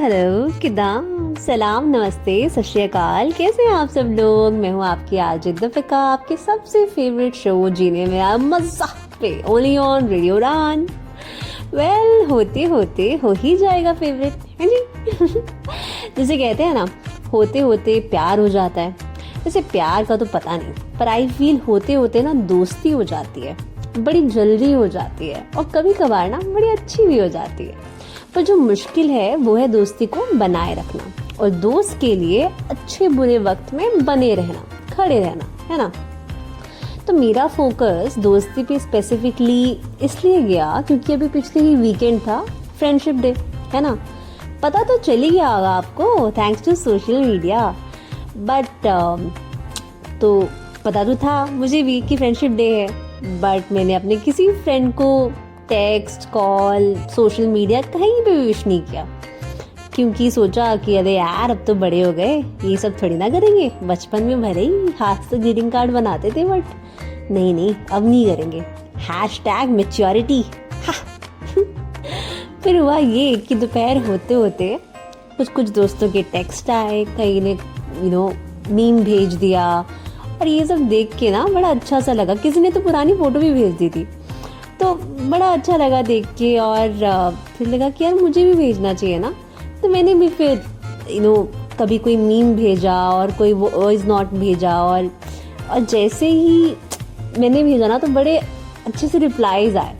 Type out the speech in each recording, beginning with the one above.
Hello किदाम, सलाम, नमस्ते, सत श्री अकाल। कैसे हैं आप सब लोग? मैं हूँ आपकी आरजे दीपिका, आपके सबसे फेवरेट शो जीने में आप मज़ा पे, ओनली ऑन रेडियो उड़ान। वेल, होते होते हो ही जाएगा फेवरेट, है जी। जैसे कहते हैं ना, होते होते प्यार हो जाता है। वैसे प्यार का तो पता नहीं, पर आई फील होते होते ना दोस्ती हो जाती है, बड़ी जल्दी हो जाती है, और कभी कभार ना बड़ी अच्छी भी हो जाती है। पर जो मुश्किल है वो है दोस्ती को बनाए रखना, और दोस्त के लिए अच्छे बुरे वक्त में बने रहना, खड़े रहना, है ना। तो मेरा फोकस दोस्ती पे स्पेसिफिकली इसलिए गया क्योंकि अभी पिछले ही वीकेंड था फ्रेंडशिप डे, है ना। पता तो चल ही गया होगा आपको, thanks to social media. But तो पता तो था मुझे भी कि फ्रेंडशिप डे है, बट मैंने अपने किसी फ्रेंड को टेक्स्ट, कॉल, सोशल मीडिया कहीं पे विश नहीं किया, क्योंकि सोचा कि अरे यार अब तो बड़े हो गए, ये सब थोड़ी ना करेंगे। बचपन में भले ही हाथ से ग्रीटिंग कार्ड बनाते थे, बट नहीं अब नहीं करेंगे। #मैच्योरिटी। फिर हुआ ये कि दोपहर होते होते कुछ दोस्तों के टेक्स्ट आए, कहीं ने मीम भेज दिया, और ये सब देख के ना बड़ा अच्छा सा लगा। किसी ने तो पुरानी फोटो भी भेज दी थी, तो बड़ा अच्छा लगा देख के। और फिर लगा कि यार मुझे भी भेजना चाहिए ना, तो मैंने भी फिर कभी कोई मीम भेजा और कोई वॉइस नोट भेजा, और जैसे ही मैंने भेजा ना तो बड़े अच्छे से रिप्लाईज आए,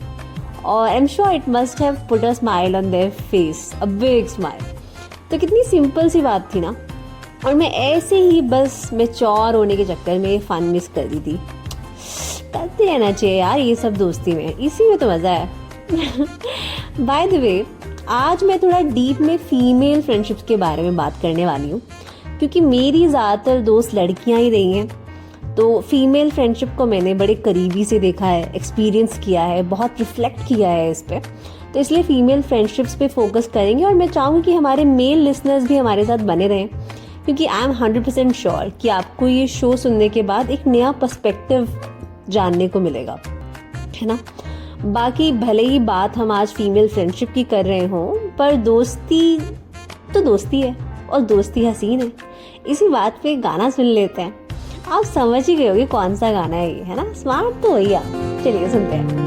और I am sure it must have put a smile on their face, a big smile. तो कितनी सिंपल सी बात थी ना, और मैं ऐसे ही बस मैच्योर होने के चक्कर में फन मिस कर दी थी। करते रहना चाहिए यार ये सब दोस्ती में, इसी में तो मज़ा है। बाय द वे, आज मैं थोड़ा डीप में फीमेल फ्रेंडशिप्स के बारे में बात करने वाली हूँ, क्योंकि मेरी ज़्यादातर दोस्त लड़कियाँ ही रही हैं। तो फीमेल फ्रेंडशिप को मैंने बड़े करीबी से देखा है, एक्सपीरियंस किया है, बहुत रिफ्लेक्ट किया है इस पर। तो इसलिए फीमेल फ्रेंडशिप्स पे फोकस करेंगे, और मैं चाहूँगी कि हमारे मेल लिसनर्स भी हमारे साथ बने रहें, क्योंकि आई एम 100% श्योर कि आपको ये शो सुनने के बाद एक नया पर्सपेक्टिव जानने को मिलेगा, है ना। बाकी भले ही बात हम आज फीमेल फ्रेंडशिप की कर रहे हों, पर दोस्ती तो दोस्ती है, और दोस्ती हसीन है। इसी बात पे गाना सुन लेते हैं। आप समझ ही गए होगे कौन सा गाना है ये, है ना। स्मार्ट तो वही आप, चलिए सुनते हैं।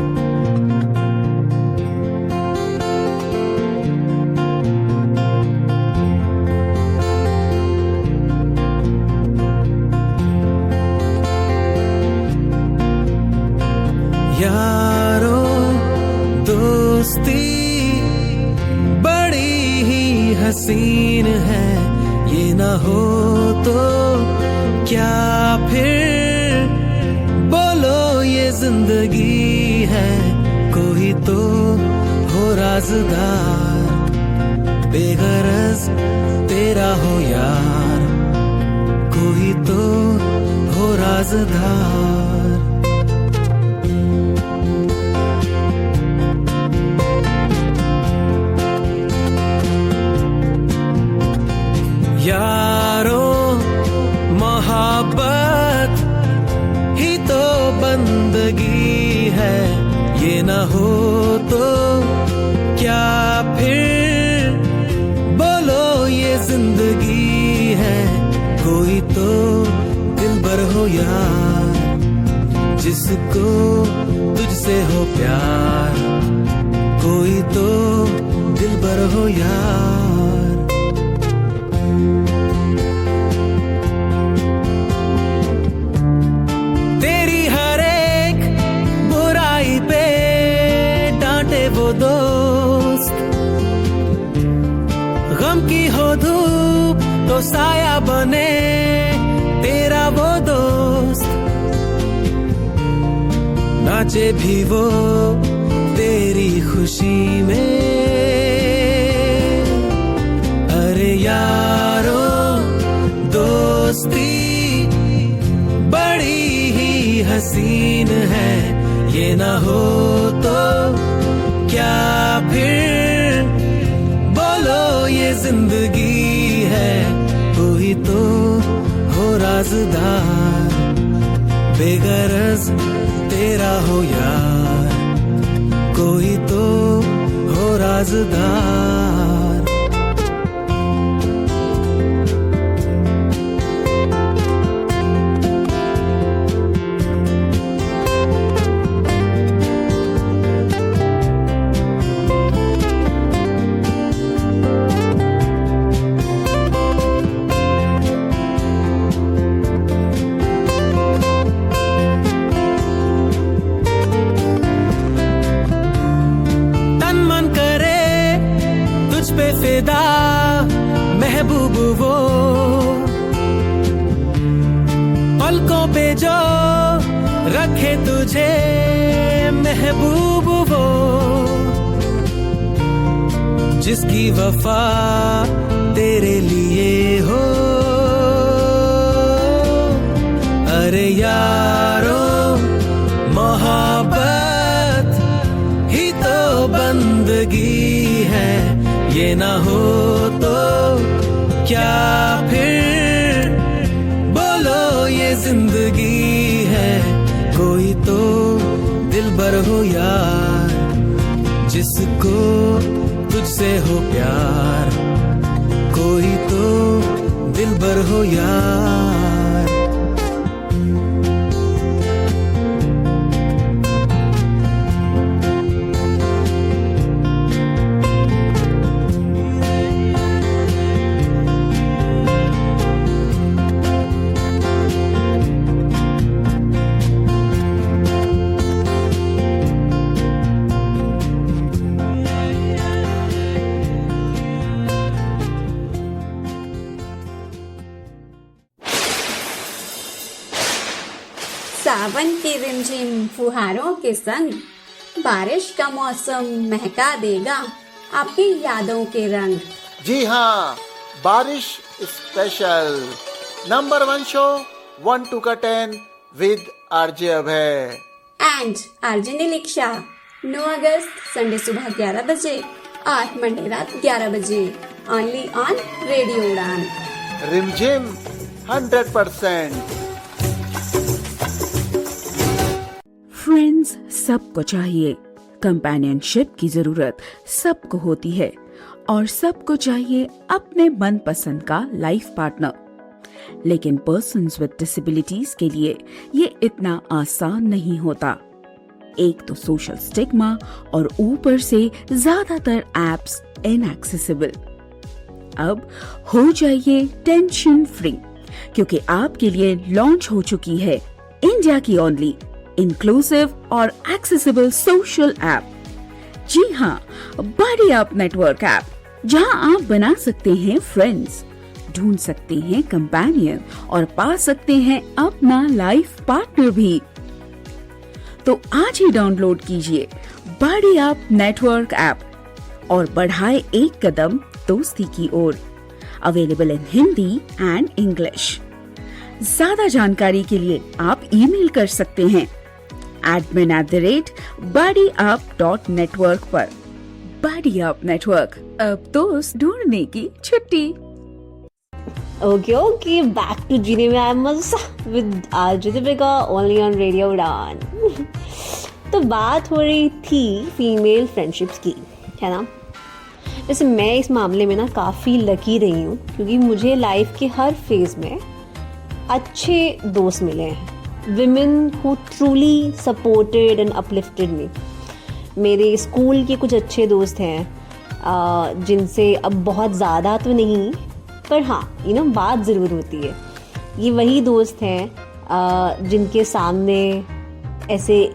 यारो दोस्ती बड़ी ही हसीन है, ये ना हो तो क्या फिर बोलो ये जिंदगी है। कोई तो हो राज़दार, बेगरज तेरा हो यार, कोई तो हो राज़दार। यारो मोहब्बत ही तो बंदगी है, ये ना हो तो क्या फिर बोलो ये जिंदगी है। कोई तो दिलबर हो यार, जिसको तुझसे हो प्यार, कोई तो दिलबर हो यार। वो दोस्त गम की हो धूप तो साया बने, तेरा वो दोस्त नाचे भी वो तेरी खुशी में। अरे यारो दोस्ती बड़ी ही हसीन है, ये ना हो तो क्या फिर बोलो ये जिंदगी है। कोई तो हो राज़दार, बेगरज तेरा हो यार, कोई तो हो राज़दार। पे फिदा महबूब वो, पलकों पे जो रखे तुझे महबूब वो, जिसकी वफा तेरे लिए हो। अरे यारो मोहब्बत ही तो बंदगी है, ये ना हो तो क्या फिर बोलो ये जिंदगी है। कोई तो दिलबर हो यार, जिसको तुझसे हो प्यार, कोई तो दिलबर हो यार। सावन की रिमझिम फुहारों के संग बारिश का मौसम महका देगा आपकी यादों के रंग। जी हाँ, बारिश special number 1 show 1 to 10 with RJ Abhay and RJ Neeliksha. 9 अगस्त संडे सुबह 11 बजे, 8 मंडे रात 11 बजे, ओनली ऑन रेडियो उड़ान। रिमझिम 100%। फ्रेंड्स सबको चाहिए, कंपेनियनशिप की जरूरत सबको होती है और सबको चाहिए अपने मनपसंद का लाइफ पार्टनर। लेकिन पर्सन्स विद डिसेबिलिटीज के लिए ये इतना आसान नहीं होता। एक तो सोशल स्टिग्मा और ऊपर से ज्यादातर एप्स इनएक्सेसिबल। अब हो जाइए टेंशन फ्री, क्योंकि आपके लिए लॉन्च हो चुकी है इंडिया की ओनली इंक्लूसिव और एक्सेसिबल सोशल ऐप। जी हाँ, बड़ी अप नेटवर्क ऐप, जहां आप बना सकते हैं फ्रेंड्स, ढूंढ सकते हैं कंपेनियन और पा सकते हैं अपना लाइफ पार्टनर भी। तो आज ही डाउनलोड कीजिए बड़ी अप नेटवर्क ऐप और बढ़ाए एक कदम दोस्ती की ओर। Available in Hindi and English. ज्यादा जानकारी के लिए आप ईमेल कर सकते हैं admin@buddyyup.network पर। बड़ी अप नेटवर्क, अब दोस्त ढूंढने की छुट्टी। ओके, बैक टू जीने में आई मजा with RJ Deepika only on radio उड़ान। तो बात हो रही थी फीमेल फ्रेंडशिप्स की, है ना। वैसे मैं इस मामले में ना काफ़ी लकी रही हूँ, क्योंकि मुझे लाइफ के हर फेज में अच्छे दोस्त मिले हैं। Women who truly supported and uplifted me. मेरे स्कूल के कुछ अच्छे दोस्त हैं जिनसे अब बहुत ज़्यादा तो नहीं, पर हाँ बात ज़रूर होती है। ये वही दोस्त हैं जिनके सामने ऐसे,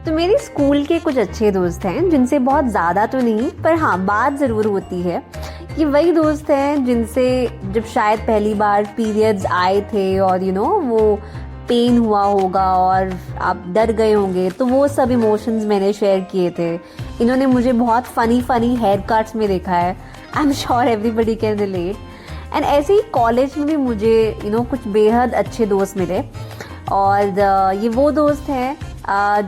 तो मेरे स्कूल के कुछ अच्छे दोस्त हैं जिनसे बहुत ज़्यादा तो नहीं, पर हाँ बात ज़रूर होती है। ये वही दोस्त हैं जिनसे जब शायद पहली बार पीरियड्स आए थे और वो पेन हुआ होगा और आप डर गए होंगे, तो वो सब इमोशंस मैंने शेयर किए थे। इन्होंने मुझे बहुत फ़नी हेयर कट्स में देखा है। I am sure everybody can relate. And ऐसे ही कॉलेज में भी मुझे कुछ बेहद अच्छे दोस्त मिले, और ये वो दोस्त हैं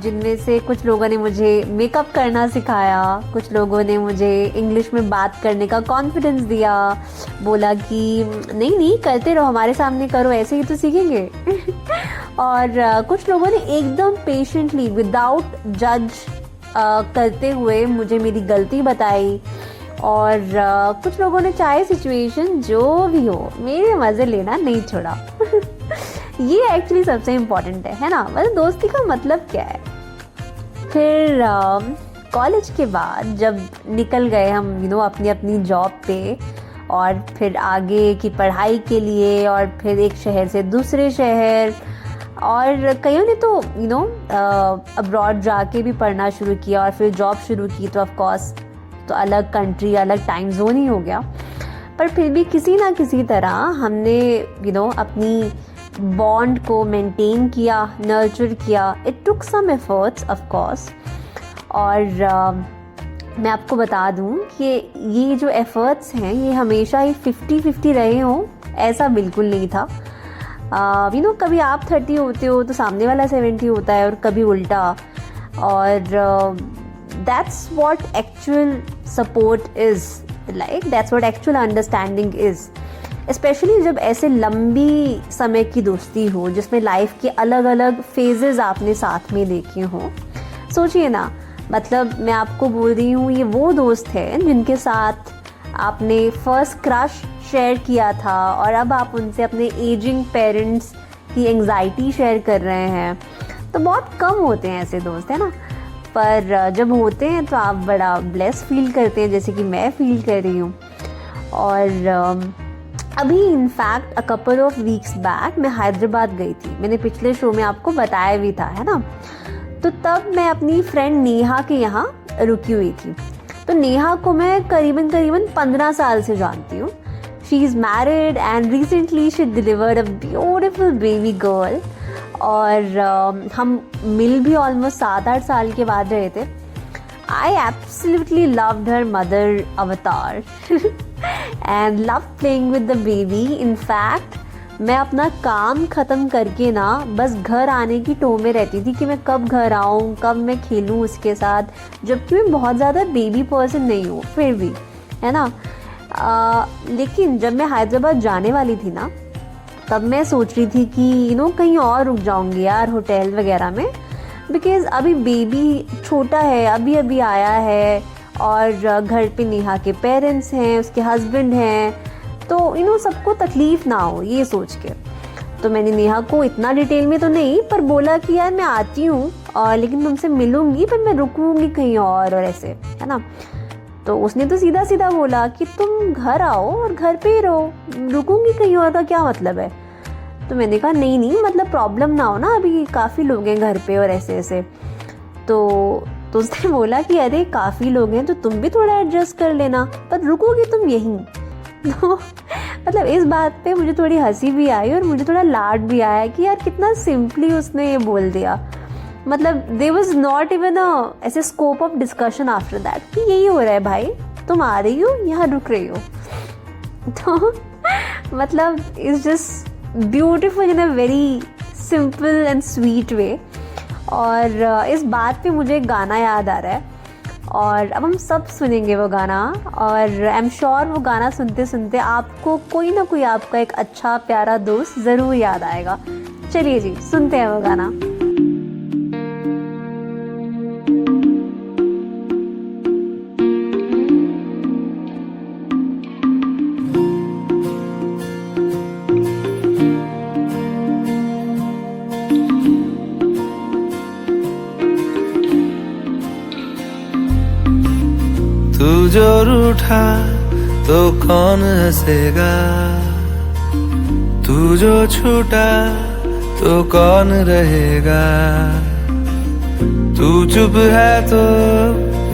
जिनमें से कुछ लोगों ने मुझे मेकअप करना सिखाया, कुछ लोगों ने मुझे इंग्लिश में बात करने का कॉन्फिडेंस दिया, बोला कि नहीं करते रहो, हमारे सामने करो, ऐसे ही तो सीखेंगे। और कुछ लोगों ने एकदम पेशेंटली विदाउट जज करते हुए मुझे मेरी गलती बताई, और कुछ लोगों ने चाहे सिचुएशन जो भी हो मेरे मज़े लेना नहीं छोड़ा। ये एक्चुअली सबसे इम्पोर्टेंट है ना। मतलब दोस्ती का मतलब क्या है। फिर कॉलेज के बाद जब निकल गए हम अपनी अपनी जॉब पे, और फिर आगे की पढ़ाई के लिए, और फिर एक शहर से दूसरे शहर, और कईयों ने तो अब्रॉड जाके भी पढ़ना शुरू किया और फिर जॉब शुरू की, तो ऑफ कोर्स तो अलग कंट्री, अलग टाइम जोन ही हो गया। पर फिर भी किसी ना किसी तरह हमने अपनी बॉन्ड को मेंटेन किया, नर्चर किया। It took some efforts of course. और मैं आपको बता दूं कि ये जो एफर्ट्स हैं ये हमेशा ही 50-50 रहे हों, ऐसा बिल्कुल नहीं था। कभी आप 30 होते हो तो सामने वाला 70 होता है, और कभी उल्टा। और that's what actual support is like, that's what actual understanding is. Specially जब ऐसे लंबी समय की दोस्ती हो जिसमें लाइफ के अलग अलग फेजेस आपने साथ में देखे हों। सोचिए ना, मतलब मैं आपको बोल रही हूँ, ये वो दोस्त है जिनके साथ आपने फर्स्ट क्रश शेयर किया था, और अब आप उनसे अपने एजिंग पेरेंट्स की एंग्जाइटी शेयर कर रहे हैं। तो बहुत कम होते हैं ऐसे दोस्त, है ना। पर जब होते हैं तो आप बड़ा ब्लेस फील करते हैं, जैसे कि मैं फील कर रही हूँ। और अभी in fact a couple of weeks back मैं हैदराबाद गई थी। मैंने पिछले शो में आपको बताया भी था, है ना। तो तब मैं अपनी फ्रेंड नेहा के यहाँ रुकी हुई थी। तो नेहा को मैं करीबन 15 साल से जानती हूँ। She is married and recently she delivered a beautiful baby girl. और हम मिल भी ऑलमोस्ट 7-8 साल के बाद रहे थे। I absolutely loved her mother avatar and loved playing with the baby. In fact, मैं अपना काम ख़त्म करके ना बस घर आने की टो में रहती थी कि मैं कब घर आऊँ, कब मैं खेलूँ उसके साथ, जबकि मैं बहुत ज़्यादा बेबी पर्सन नहीं हूँ फिर भी, है ना। लेकिन जब मैं हैदराबाद जाने वाली थी ना, तब मैं सोच रही थी कि कहीं और रुक जाऊँगी यार, होटल वगैरह में, बिकॉज़ अभी बेबी छोटा है, अभी आया है, और घर पे नेहा के पेरेंट्स हैं, उसके हस्बैंड हैं, तो सबको तकलीफ़ ना हो, ये सोच के। तो मैंने नेहा को इतना डिटेल में तो नहीं, पर बोला कि यार मैं आती हूँ और लेकिन तुमसे मिलूँगी, पर मैं रुकूँगी कहीं और ऐसे, है ना। तो उसने तो सीधा सीधा बोला कि तुम घर आओ और घर पे ही रहो, रुकूँगी कहीं और का क्या मतलब है। तो मैंने कहा नहीं, मतलब प्रॉब्लम ना हो ना, अभी काफ़ी लोग हैं घर पे और ऐसे। तो उसने बोला कि अरे काफ़ी लोग हैं तो तुम भी थोड़ा एडजस्ट कर लेना, पर रुकोगी तुम यहीं। तो मतलब इस बात पे मुझे थोड़ी हंसी भी आई और मुझे थोड़ा लाड भी आया कि यार कितना सिंपली उसने ये बोल दिया। मतलब देयर वाज नॉट इवन ऐसे scope of discussion after that कि यही हो रहा है भाई, तुम आ रही हो, यहाँ रुक रही हो। तो मतलब it's just beautiful in a very simple and sweet way. और इस बात पे मुझे एक गाना याद आ रहा है, और अब हम सब सुनेंगे वो गाना, और आई एम श्योर वो गाना सुनते सुनते आपको कोई ना कोई आपका एक अच्छा प्यारा दोस्त ज़रूर याद आएगा। चलिए जी, सुनते हैं वो गाना। तू जो रूठा तो कौन हंसेगा, तू जो छूटा तो कौन रहेगा। तू चुप है तो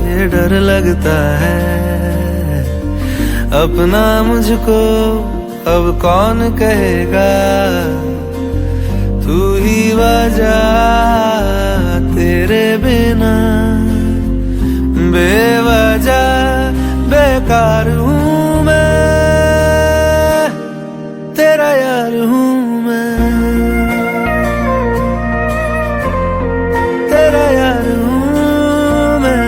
ये डर लगता है, अपना मुझको अब कौन कहेगा। तू ही वजह, तेरे बिना बेवजह बेकार हूँ मैं, तेरा यार हूँ मैं, तेरा यार हूँ मैं।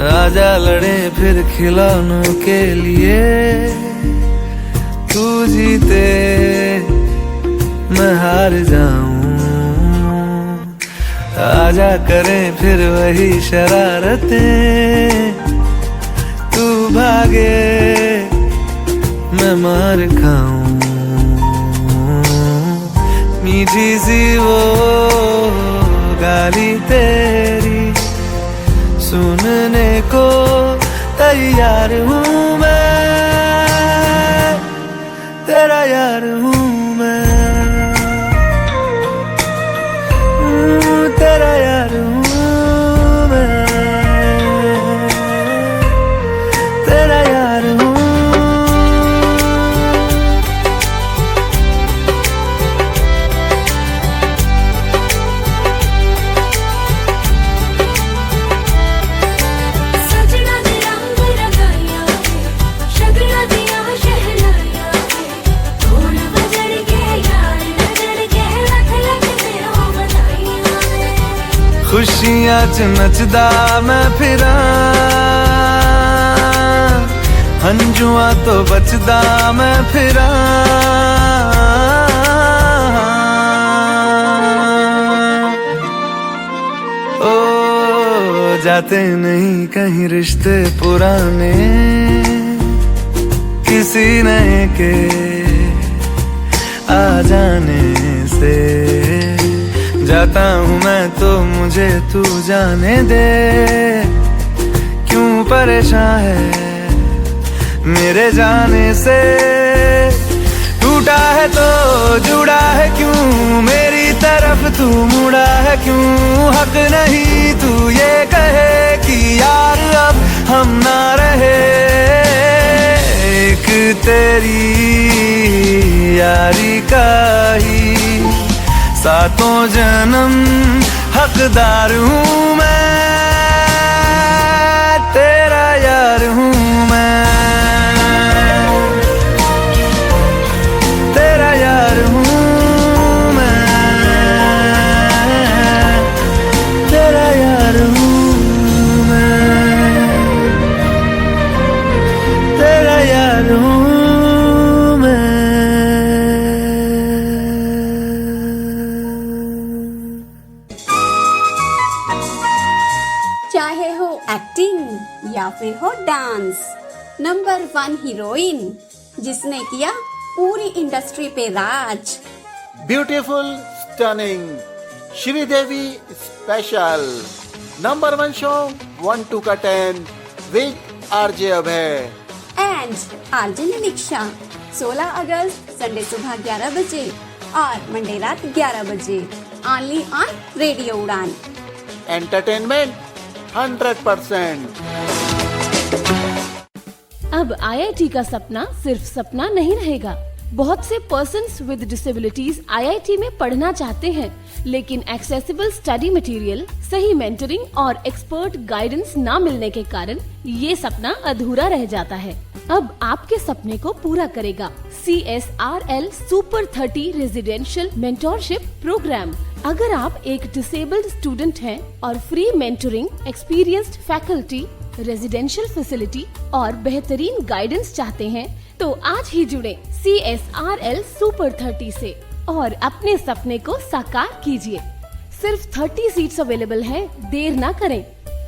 आजा लड़े फिर खिलौनों के लिए, तू जीते मैं हार जाऊं, आजा करें फिर वही शरारतें, तू भागे मैं मार खाऊं, मीठी सी वो गाली तेरी सुनने को तैयार हूँ मैं, तेरा यार हूँ मैं, तेरा यार हूँ मैं, तेरा यार हूँ। सजना दे रंग रंगाया है, शगना दिया शहनाया है, ढोल बजड़ के यार नजर के लख लख से हो बधाइयां है। खुशियां च नचदा मैं फिरा, हंजुआ तो बचदा मैं फिरा, ओ जाते नहीं कहीं रिश्ते पुराने, किसी नए के आ जाने से, जाता हूँ मैं तो मुझे तू जाने दे, क्यों परेशान है मेरे जाने से, टूटा है तो जुड़ा है क्यों मेरी तरफ तू मुड़ा है क्यों, हक नहीं तू ये कहे कि यार अब हम ना रहे, एक तेरी यारी का ही सातों जन्म हकदार हूँ मैं, तेरा यार हूँ मैं, तेरा यार हूँ मैं, तेरा यार हूँ मैं, तेरा यार हूँ मैं। चाहे हो एक्टिंग या फिर हो डांस, नंबर 1 हीरोइन जिसने किया पूरी इंडस्ट्री पे राज, beautiful stunning Sridevi special number 1 show 1 to 10 with RJ Abhay and RJ Niliksha 16 अगस्त संडे सुबह 11 बजे और मंडे रात 11 बजे only on radio Udaan. Entertainment 100%। अब आईआईटी का सपना सिर्फ सपना नहीं रहेगा। बहुत से पर्सन्स विद डिसेबिलिटीज आईआईटी में पढ़ना चाहते हैं, लेकिन एक्सेसिबल स्टडी मटेरियल, सही मेंटरिंग और एक्सपर्ट गाइडेंस ना मिलने के कारण ये सपना अधूरा रह जाता है। अब आपके सपने को पूरा करेगा CSRL super 30 residential mentorship program. अगर आप एक डिसेबल्ड स्टूडेंट हैं और free mentoring, experienced faculty, residential facility और बेहतरीन गाइडेंस चाहते हैं, तो आज ही जुड़े CSRL सुपर 30 से और अपने सपने को साकार कीजिए। सिर्फ 30 सीट्स अवेलेबल हैं, देर ना करें,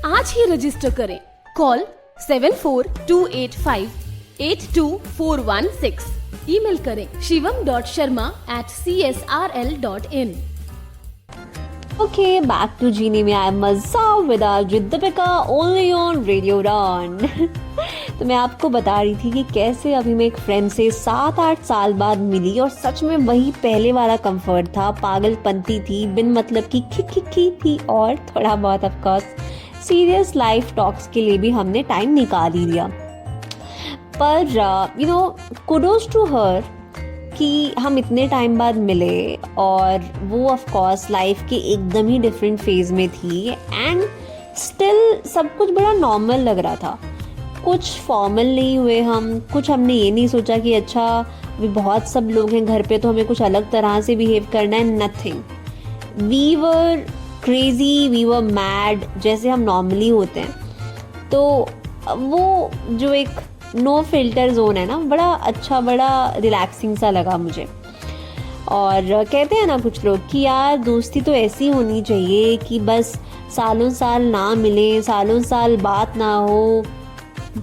आज ही रजिस्टर करें। कॉल 7428582416। ईमेल करें shivam.sharma@csrl.in। Okay, back to जीने में आया मजा with Deepika only on radio Ron. तो मैं आपको बता रही थी कि कैसे अभी मैं एक फ्रेंड से 7-8 साल बाद मिली और सच में वही पहले वाला कंफर्ट था, पागलपंती थी, बिन मतलब की खिखी थी और थोड़ा बहुत of course serious life talks के लिए भी हमने टाइम निकाल ही लिया। पर कुडोज टू हर कि हम इतने टाइम बाद मिले और वो ऑफ कोर्स लाइफ के एकदम ही डिफरेंट फेज में थी एंड स्टिल सब कुछ बड़ा नॉर्मल लग रहा था। कुछ फॉर्मल नहीं हुए हम, कुछ हमने ये नहीं सोचा कि अच्छा अभी बहुत सब लोग हैं घर पे तो हमें कुछ अलग तरह से बिहेव करना है, nothing. We were crazy, we were mad, जैसे हम नॉर्मली होते हैं। तो वो जो एक नो फिल्टर जोन है ना, बड़ा अच्छा, बड़ा रिलैक्सिंग सा लगा मुझे। और कहते हैं ना कुछ लोग कि यार दोस्ती तो ऐसी होनी चाहिए कि बस सालों साल ना मिले, सालों साल बात ना हो,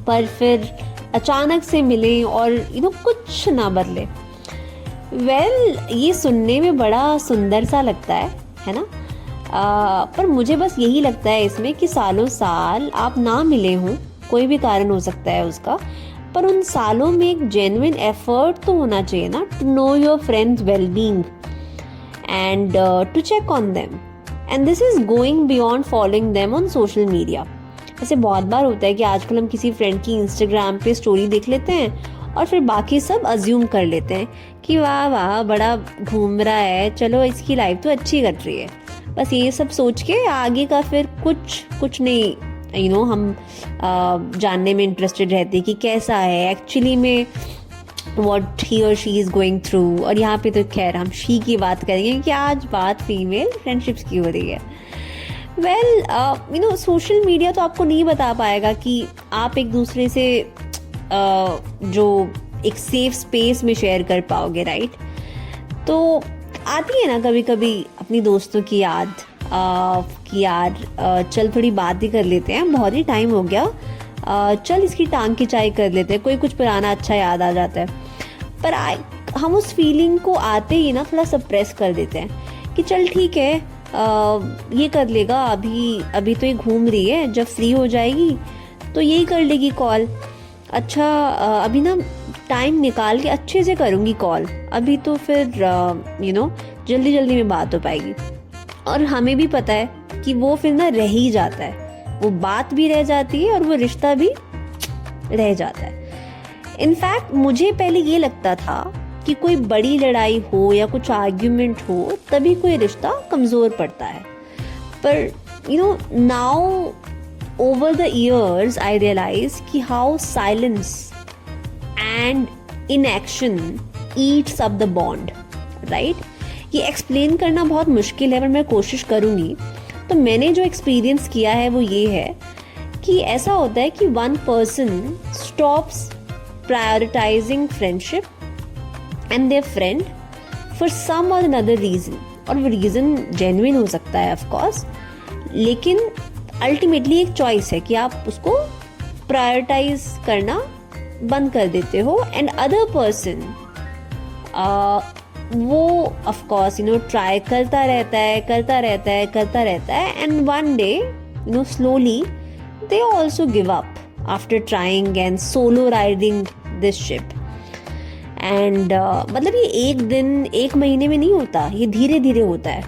पर फिर अचानक से मिले और कुछ ना बदले। ये सुनने में बड़ा सुंदर सा लगता है ना। पर मुझे बस यही लगता है इसमें कि सालों साल आप ना मिले हों, कोई भी कारण हो सकता है उसका, पर उन सालों में एक जेन्युइन एफर्ट तो होना चाहिए ना, to know your friends well being and to check on them, and this is going beyond following them on social media. ऐसे बहुत बार होता है कि आजकल हम किसी फ्रेंड की इंस्टाग्राम पे स्टोरी देख लेते हैं और फिर बाकी सब अज्यूम कर लेते हैं कि वाह वाह बड़ा घूम रहा है, चलो इसकी लाइफ तो अच्छी कट रही है। बस ये सब सोच के आगे का फिर कुछ नहीं हम जानने में इंटरेस्टेड रहते कि कैसा है एक्चुअली में, व्हाट ही और शी इज़ गोइंग थ्रू। और यहाँ पे तो खैर हम शी की बात करेंगे कि आज बात फीमेल फ्रेंडशिप्स की हो रही है। सोशल मीडिया तो आपको नहीं बता पाएगा कि आप एक दूसरे से जो एक सेफ स्पेस में शेयर कर पाओगे, राइट। तो आती है ना कभी कभी अपनी दोस्तों की याद कि यार चल थोड़ी बात ही कर लेते हैं, बहुत ही टाइम हो गया, चल इसकी टांग खिंचाई कर लेते हैं, कोई कुछ पुराना अच्छा याद आ जाता है। पर हम उस फीलिंग को आते ही ना थोड़ा सप्रेस कर देते हैं कि चल ठीक है, ये कर लेगा, अभी तो ये घूम रही है, जब फ्री हो जाएगी तो यही कर लेगी कॉल। अच्छा अभी ना टाइम निकाल के अच्छे से करूँगी कॉल, अभी तो फिर जल्दी जल्दी में बात हो पाएगी। और हमें भी पता है कि वो फिर ना रह ही जाता है, वो बात भी रह जाती है और वो रिश्ता भी रह जाता है। इनफैक्ट मुझे पहले ये लगता था कि कोई बड़ी लड़ाई हो या कुछ आर्ग्यूमेंट हो तभी कोई रिश्ता कमज़ोर पड़ता है, पर now over the years I realise कि how silence and inaction eats up the bond, right. ये एक्सप्लेन करना बहुत मुश्किल है पर मैं कोशिश करूँगी। तो मैंने जो एक्सपीरियंस किया है वो ये है कि ऐसा होता है कि one person stops prioritising friendship and their friend for some और अनदर रीज़न, और वो रीज़न जेन्युइन हो सकता है ऑफ कोर्स, लेकिन अल्टीमेटली एक चॉइस है कि आप उसको प्रायोरिटाइज करना बंद कर देते हो, एंड अदर पर्सन वो ऑफ कोर्स ट्राई करता रहता है and one day slowly they also give up after trying and solo riding this ship. And मतलब ये एक दिन एक महीने में नहीं होता, ये धीरे धीरे होता है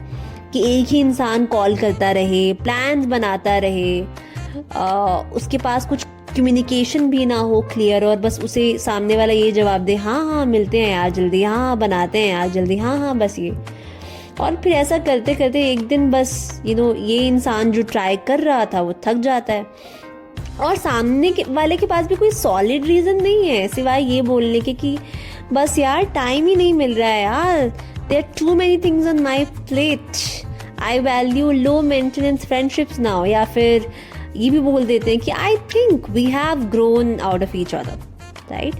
कि एक ही इंसान कॉल करता रहे, प्लान्स बनाता रहे, उसके पास कुछ कम्युनिकेशन भी ना हो क्लियर, और बस उसे सामने वाला ये जवाब दे हाँ मिलते हैं यार जल्दी, हाँ बनाते हैं यार जल्दी, हाँ बस ये। और फिर ऐसा करते करते एक दिन बस ये इंसान जो ट्राई कर रहा था वो थक जाता है, और सामने वाले के पास भी कोई सॉलिड रीज़न नहीं है सिवाय ये बोलने के कि बस यार टाइम ही नहीं मिल रहा है यार, there are too many things on my plate, I value low maintenance friendships now, या फिर ये भी बोल देते हैं कि I think we have grown out of each other, right,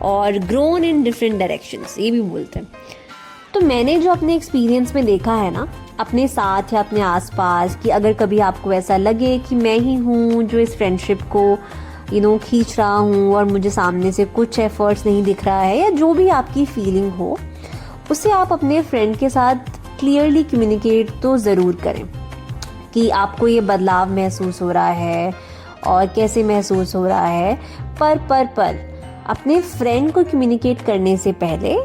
और ग्रोन इन डिफरेंट डायरेक्शंस, ये भी बोलते हैं। तो मैंने जो अपने एक्सपीरियंस में देखा है ना अपने साथ या अपने आसपास, कि अगर कभी आपको ऐसा लगे कि मैं ही हूँ जो इस फ्रेंडशिप को खींच रहा हूँ और मुझे सामने से कुछ एफर्ट्स नहीं दिख रहा है, या जो भी आपकी फीलिंग हो, उसे आप अपने फ्रेंड के साथ क्लियरली कम्युनिकेट तो ज़रूर करें कि आपको ये बदलाव महसूस हो रहा है और कैसे महसूस हो रहा है। पर अपने फ्रेंड को कम्युनिकेट करने से पहले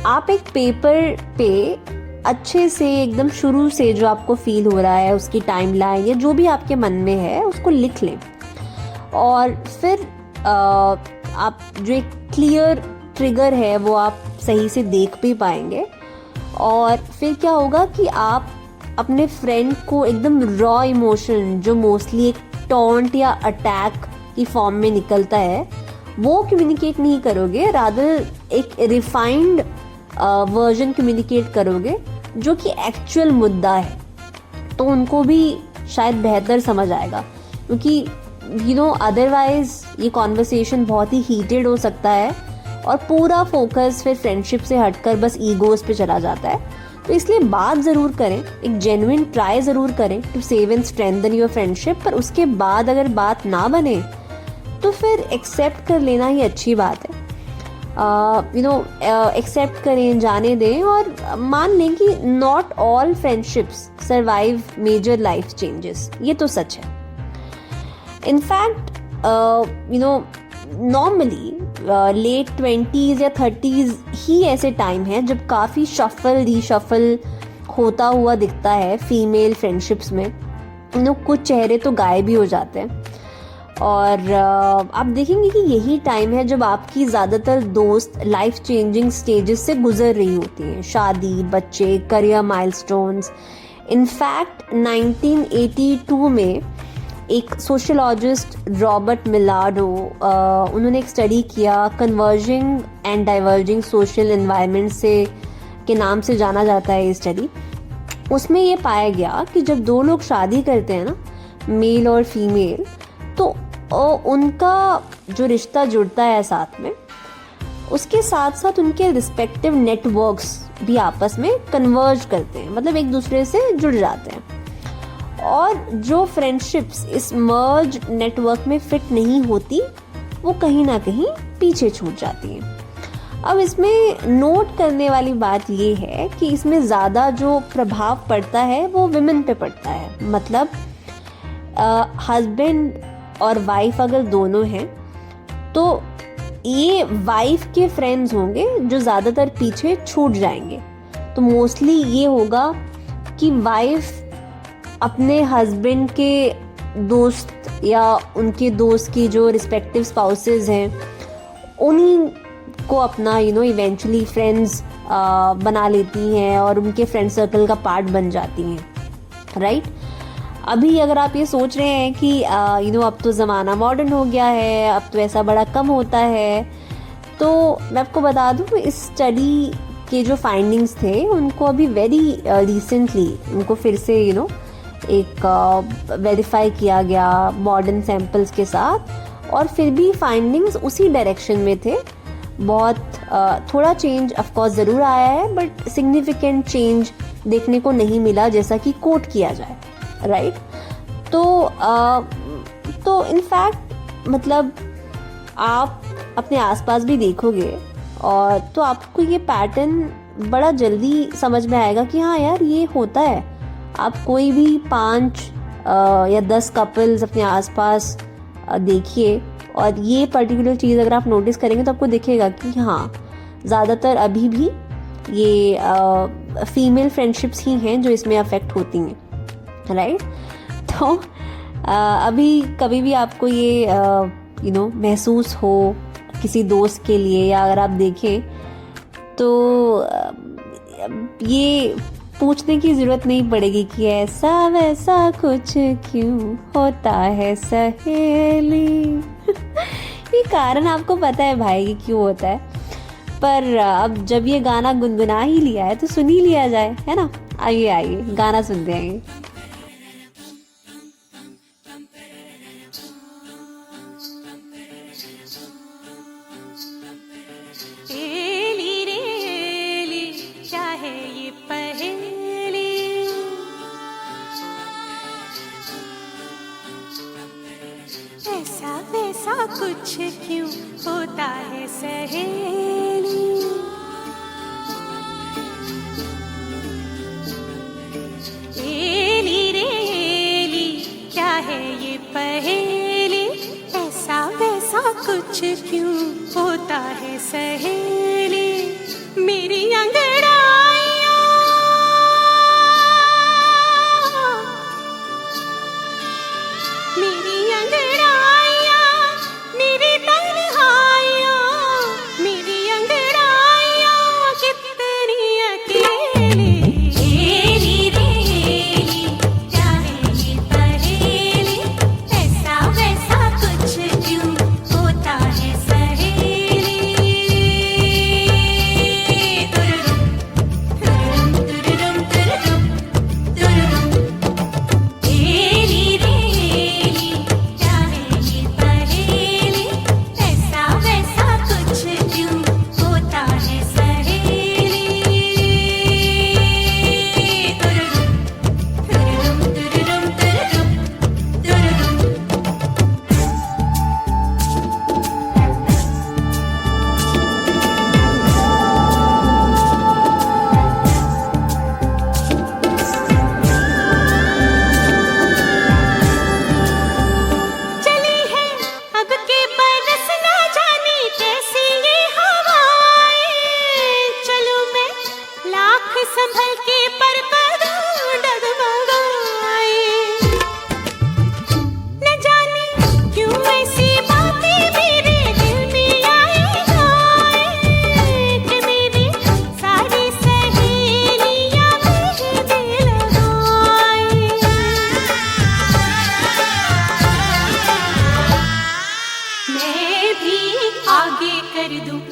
आप एक पेपर पे अच्छे से एकदम शुरू से जो आपको फील हो रहा है उसकी टाइमलाइन या जो भी आपके मन में है उसको लिख लें, और फिर आप जो एक क्लियर ट्रिगर है वो आप सही से देख भी पाएंगे। और फिर क्या होगा कि आप अपने फ्रेंड को एकदम रॉ इमोशन जो मोस्टली एक टॉन्ट या अटैक की फॉर्म में निकलता है वो कम्युनिकेट नहीं करोगे, रादर एक रिफाइंड वर्जन कम्युनिकेट करोगे जो कि एक्चुअल मुद्दा है, तो उनको भी शायद बेहतर समझ आएगा। क्योंकि अदरवाइज ये कॉन्वर्सेशन बहुत ही हीटेड हो सकता है और पूरा फोकस फिर फ्रेंडशिप से हटकर बस ईगोज पे चला जाता है। तो इसलिए बात ज़रूर करें, एक जेन्युइन ट्राई ज़रूर करें to save and strengthen your friendship. पर उसके बाद अगर बात ना बने तो फिर एक्सेप्ट कर लेना ही अच्छी बात है। एक्सेप्ट करें, जाने दें और मान लें कि not all friendships survive major life changes. ये तो सच है। इनफैक्ट नॉर्मली लेट 20s या 30s ही ऐसे टाइम है जब काफ़ी शफल रीशफल होता हुआ दिखता है फीमेल फ्रेंडशिप्स में। कुछ चेहरे तो गायब भी हो जाते हैं और आप देखेंगे कि यही टाइम है जब आपकी ज़्यादातर दोस्त लाइफ चेंजिंग स्टेजेस से गुजर रही होती हैं। शादी, बच्चे, करियर माइलस्टोन्स। इनफैक्ट 1982 में एक सोशलॉजिस्ट रॉबर्ट मिलार्डो, उन्होंने एक स्टडी किया, converging and diverging social environment से के नाम से जाना जाता है ये स्टडी। उसमें ये पाया गया कि जब दो लोग शादी करते हैं ना, मेल और फीमेल, तो उनका जो रिश्ता जुड़ता है साथ में, उसके साथ साथ उनके रिस्पेक्टिव नेटवर्क्स भी आपस में कन्वर्ज करते हैं, मतलब एक दूसरे से जुड़ जाते हैं। और जो फ्रेंडशिप्स इस मर्ज नेटवर्क में फिट नहीं होती वो कहीं ना कहीं पीछे छूट जाती हैं। अब इसमें नोट करने वाली बात ये है कि इसमें ज़्यादा जो प्रभाव पड़ता है वो विमेन पे पड़ता है। मतलब हस्बैंड और वाइफ अगर दोनों हैं तो ये वाइफ के फ्रेंड्स होंगे जो ज़्यादातर पीछे छूट जाएंगे। तो मोस्टली ये होगा कि वाइफ अपने हस्बैंड के दोस्त या उनके दोस्त की जो रिस्पेक्टिव स्पाउसेस हैं उन्हीं को अपना इवेंचुअली फ्रेंड्स बना लेती हैं और उनके फ्रेंड सर्कल का पार्ट बन जाती हैं, राइट। अभी अगर आप ये सोच रहे हैं कि अब तो ज़माना मॉडर्न हो गया है, अब तो ऐसा बड़ा कम होता है, तो मैं आपको बता दूँ इस स्टडी के जो फाइंडिंग्स थे उनको अभी वेरी रिसेंटली उनको फिर से एक वेरीफाई किया गया मॉडर्न सैंपल्स के साथ, और फिर भी फाइंडिंग्स उसी डायरेक्शन में थे। बहुत थोड़ा चेंज ऑफ कोर्स ज़रूर आया है, बट सिग्निफिकेंट चेंज देखने को नहीं मिला जैसा कि कोट किया जाए, राइट। तो इनफैक्ट मतलब आप अपने आसपास भी देखोगे और तो आपको ये पैटर्न बड़ा जल्दी समझ में आएगा कि हाँ यार ये होता है। आप कोई भी 5 या 10 कपल्स अपने आसपास देखिए और ये पर्टिकुलर चीज़ अगर आप नोटिस करेंगे तो आपको दिखेगा कि हाँ ज़्यादातर अभी भी ये फीमेल फ्रेंडशिप्स ही हैं जो इसमें अफेक्ट होती हैं, राइट। तो अभी कभी भी आपको ये महसूस हो किसी दोस्त के लिए, या अगर आप देखें तो ये पूछने की ज़रूरत नहीं पड़ेगी कि ऐसा वैसा कुछ क्यों होता है सहेली। ये कारण आपको पता है भाई कि क्यों होता है, पर अब जब ये गाना गुनगुना ही लिया है तो सुन ही लिया जाए, है ना। आइए गाना सुनते हैं। ऐसा वैसा कुछ क्यों होता है सहेली, एली रे एली क्या है ये पहेली, ऐसा वैसा कुछ क्यों होता है सहेली। मेरी अंगड़ाइयाँ मेरी अंगड़ाइयाँ मेरी तन्हाइयाँ, मेरी अंगड़ाइयाँ कितनी अकेली, एली रे एली क्या है ये पहेली, ऐसा वैसा कुछ क्यों होता है सहेली।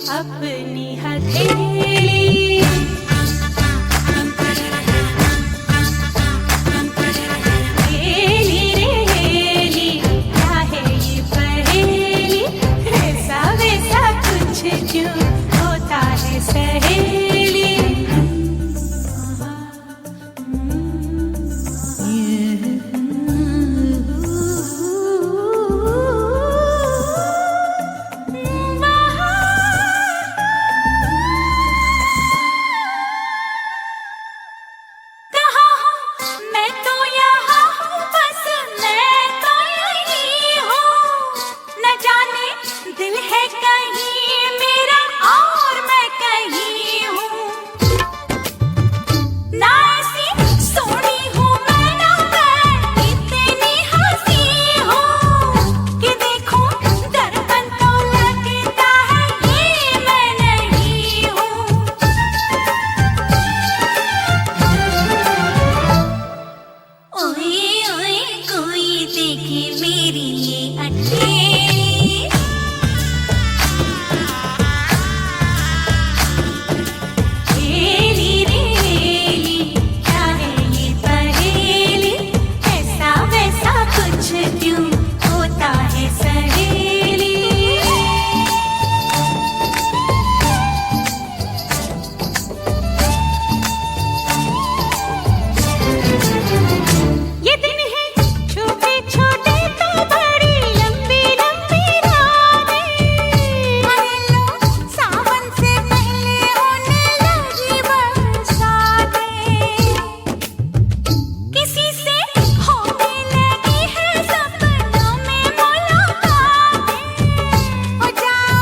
अपनी हथेली हेली रे हेली क्या है ये पहेली ऐसा वैसा कुछ क्यों होता है सहेली कहाँ हूँ मैं तो यहाँ हूँ बस मैं तो यही हूँ न जाने दिल है कहीं मेरा और मैं कहीं हूँ ना ऐसी सोनी हूँ मैं ना मैं इतनी हंसी हूँ कि देखूं दर्पण तो लगता है ये मैं नहीं हूँ ओए ओए कोई देखे मेरी ये अठेली हेली रे हेली क्या है ये पहेली ऐसा वैसा कुछ क्यों होता है सहेली ये दिन है छोटे छोटे तो बड़ी लंबी लंबी रातें सावन से पहले होने लगी बरसातें किसी से होने लगी है सपनों में मुलाकातें हो जाओ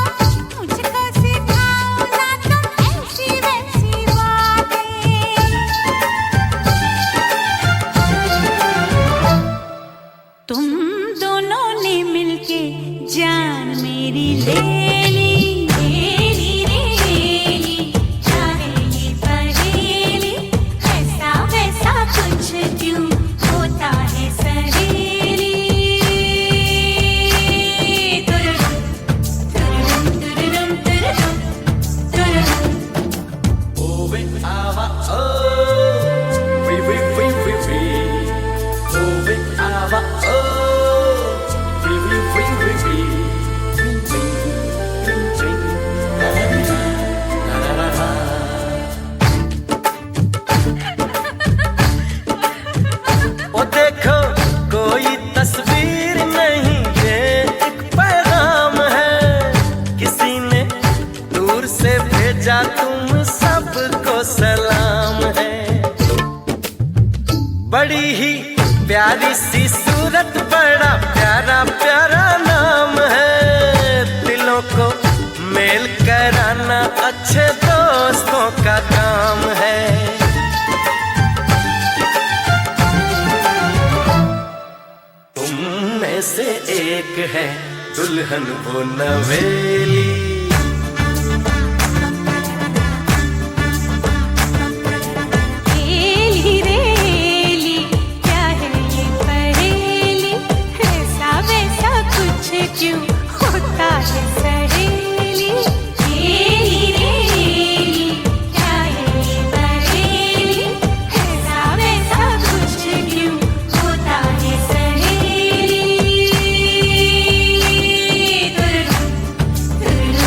मुझको सिखाओ ना तुम ऐसी वैसी बातें तुम दोनों ने मिलके जान मेरी ले ली हेली रे हेली क्या है ये पहेली ऐसा वैसा कुछ क्यों होता है सहेली तुरुरुम तुरुरुम तुरुरुम तुरुरुम ओ देखो कोई तस्वीर नहीं ये एक पैगाम है किसी ने दूर से भेजा तुम सबको सलाम है बड़ी ही प्यारी सी सूरत बड़ा प्यारा प्यारा नाम है दिलों को मेल कराना अच्छे दोस्तों का काम है तुम में से एक है दुल्हन वो नवेली हेली रे हेली क्या है ये पहेली ऐसा वैसा कुछ क्यों होता है सहेली हेली रे हेली क्या है ये पहेली ऐसा वैसा कुछ क्यों होता है सहेली तुरुरुम तुरुरुम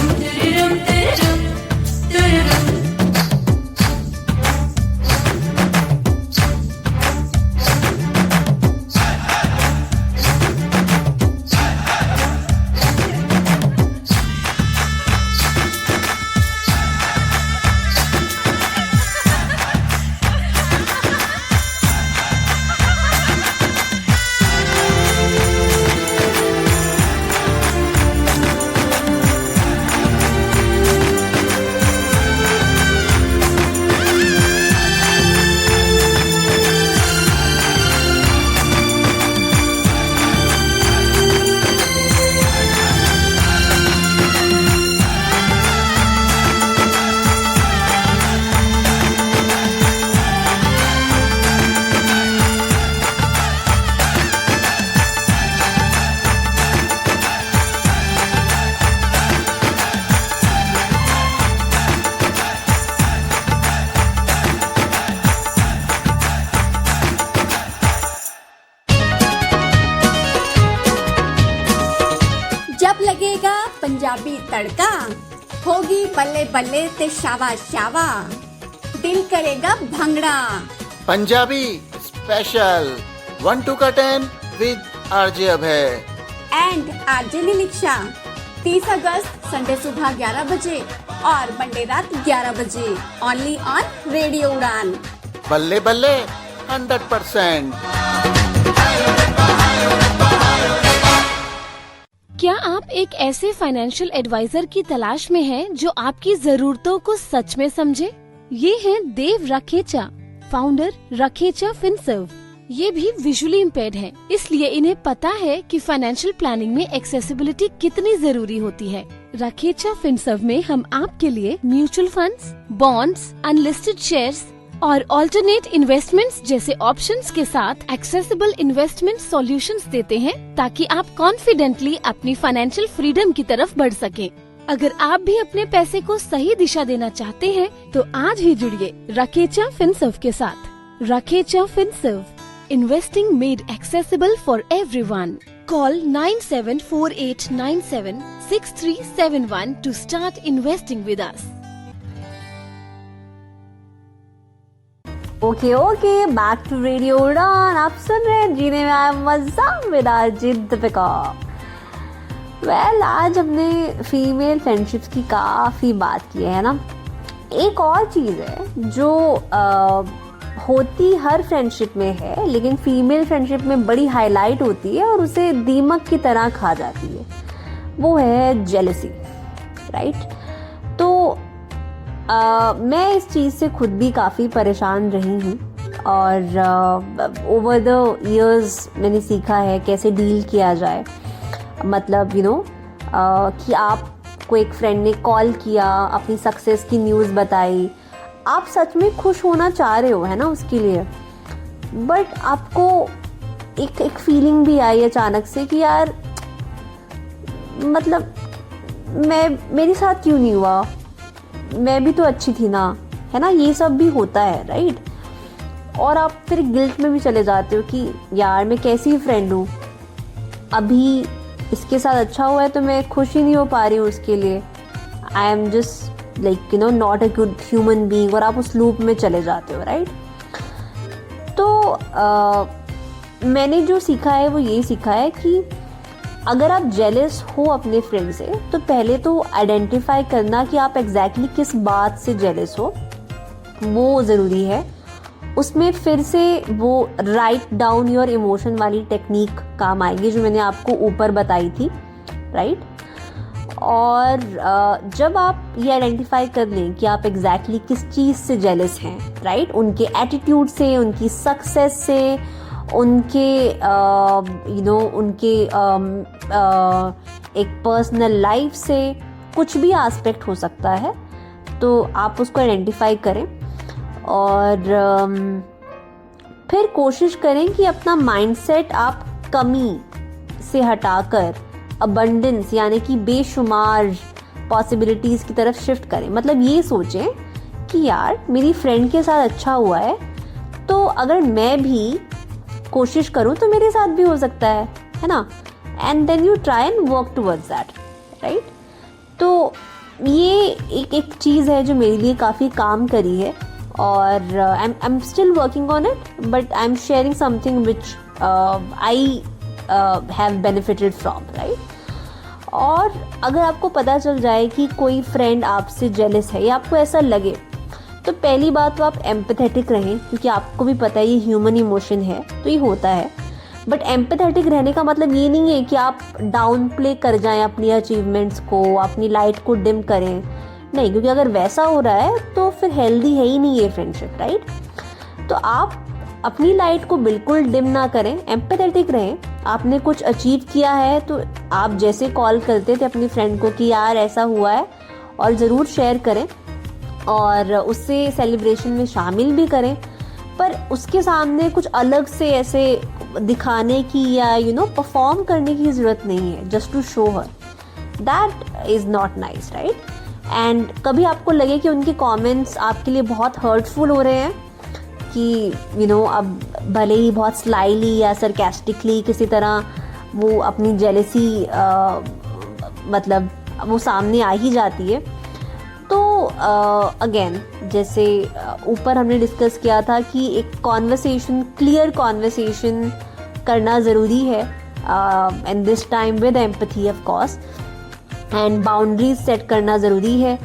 पंजाबी तड़का, होगी बल्ले बल्ले ते शावा शावा, दिल करेगा bhangra. Punjabi special 1 to 10 with RJ Abhay and RJ Nimiksha 30 अगस्त संडे सुबह 11 बजे और मंडे रात 11 बजे ओनली ऑन रेडियो उड़ान। बल्ले बल्ले 100%। क्या आप एक ऐसे फाइनेंशियल एडवाइजर की तलाश में हैं जो आपकी जरूरतों को सच में समझे? ये हैं देव रखेचा, फाउंडर रखेचा फिनसर्व। ये भी विजुअली इम्पेयर्ड हैं, इसलिए इन्हें पता है कि फाइनेंशियल प्लानिंग में एक्सेसिबिलिटी कितनी जरूरी होती है। रखेचा फिनसर्व में हम आपके लिए mutual funds, bonds, unlisted shares और ऑल्टरनेट इन्वेस्टमेंट्स जैसे ऑप्शंस के साथ एक्सेसिबल इन्वेस्टमेंट सॉल्यूशंस देते हैं, ताकि आप कॉन्फिडेंटली अपनी फाइनेंशियल फ्रीडम की तरफ बढ़ सकें। अगर आप भी अपने पैसे को सही दिशा देना चाहते हैं तो आज ही जुड़िए रखेचा फिनसर्व के साथ। Rakhecha Finserv, investing made accessible for everyone. Call 9748976371 to start investing with us. Okay back to radio Udaan. आप सुन रहे हैं जीने में आया मजा विद आरजे दीपिका। वेल, आज हमने फीमेल फ्रेंडशिप्स की काफ़ी बात की है ना। एक और चीज़ है जो होती हर फ्रेंडशिप में है, लेकिन फीमेल फ्रेंडशिप में बड़ी हाईलाइट होती है और उसे दीमक की तरह खा जाती है, वो है जेलसी, राइट। तो मैं इस चीज़ से खुद भी काफ़ी परेशान रही हूँ और ओवर द इयर्स मैंने सीखा है कैसे डील किया जाए। मतलब कि आपको एक फ्रेंड ने कॉल किया, अपनी सक्सेस की न्यूज़ बताई, आप सच में खुश होना चाह रहे हो, है ना, उसके लिए, बट आपको एक फीलिंग भी आई अचानक से कि यार मतलब मेरे साथ क्यों नहीं हुआ, मैं भी तो अच्छी थी ना, है ना। ये सब भी होता है, राइट। और आप फिर गिल्ट में भी चले जाते हो कि यार मैं कैसी फ्रेंड हूँ, अभी इसके साथ अच्छा हुआ है तो मैं खुश ही नहीं हो पा रही हूँ उसके लिए। I am just like not a good human being, और आप उस लूप में चले जाते हो, राइट। तो मैंने जो सीखा है वो ये सीखा है कि अगर आप जेलस हो अपने फ्रेंड से तो पहले तो आइडेंटिफाई करना कि आप एग्जैक्टली किस बात से जेलस हो, वो ज़रूरी है। उसमें फिर से वो राइट डाउन योर इमोशन वाली टेक्निक काम आएगी जो मैंने आपको ऊपर बताई थी, राइट। और जब आप ये आइडेंटिफाई कर लें कि आप एग्जैक्टली किस चीज़ से जेलस हैं, राइट, उनके एटीट्यूड से, उनकी सक्सेस से, उनके उनके एक पर्सनल लाइफ से, कुछ भी एस्पेक्ट हो सकता है, तो आप उसको आइडेंटिफाई करें और फिर कोशिश करें कि अपना माइंडसेट आप कमी से हटाकर अबंडेंस यानी कि बेशुमार पॉसिबिलिटीज़ की तरफ शिफ्ट करें। मतलब ये सोचें कि यार मेरी फ्रेंड के साथ अच्छा हुआ है, तो अगर मैं भी कोशिश करूं तो मेरे साथ भी हो सकता है ना। And then you try and work towards that, right. तो ये एक चीज़ है जो मेरे लिए काफ़ी काम करी है और I am still working on it, but I am sharing something which I have benefited from, right. और अगर आपको पता चल जाए कि कोई फ्रेंड आपसे जेलस है या आपको ऐसा लगे, तो पहली बात तो आप एम्पैथेटिक रहें, क्योंकि आपको भी पता है ये ह्यूमन इमोशन है, तो ये होता है। बट एम्पैथेटिक रहने का मतलब ये नहीं है कि आप डाउन प्ले कर जाएं अपनी अचीवमेंट्स को, अपनी लाइट को डिम करें, नहीं, क्योंकि अगर वैसा हो रहा है तो फिर हेल्दी है ही नहीं ये फ्रेंडशिप, राइट। तो आप अपनी लाइट को बिल्कुल डिम ना करें, एम्पैथेटिक रहें। आपने कुछ अचीव किया है तो आप जैसे कॉल करते थे अपनी फ्रेंड को कि यार ऐसा हुआ है, और ज़रूर शेयर करें और उससे सेलिब्रेशन में शामिल भी करें, पर उसके सामने कुछ अलग से ऐसे दिखाने की या परफॉर्म करने की ज़रूरत नहीं है just to show her. That is not nice, right. And कभी आपको लगे कि उनके कमेंट्स आपके लिए बहुत हर्टफुल हो रहे हैं, कि अब भले ही बहुत स्लाइली या सरकास्टिकली किसी तरह वो अपनी जेलसी मतलब वो सामने आ ही जाती है। तो अगेन जैसे ऊपर हमने डिस्कस किया था कि एक कॉन्वर्सेशन, क्लियर कॉन्वर्सेशन करना ज़रूरी है and this time with empathy of course, and boundaries set करना ज़रूरी है,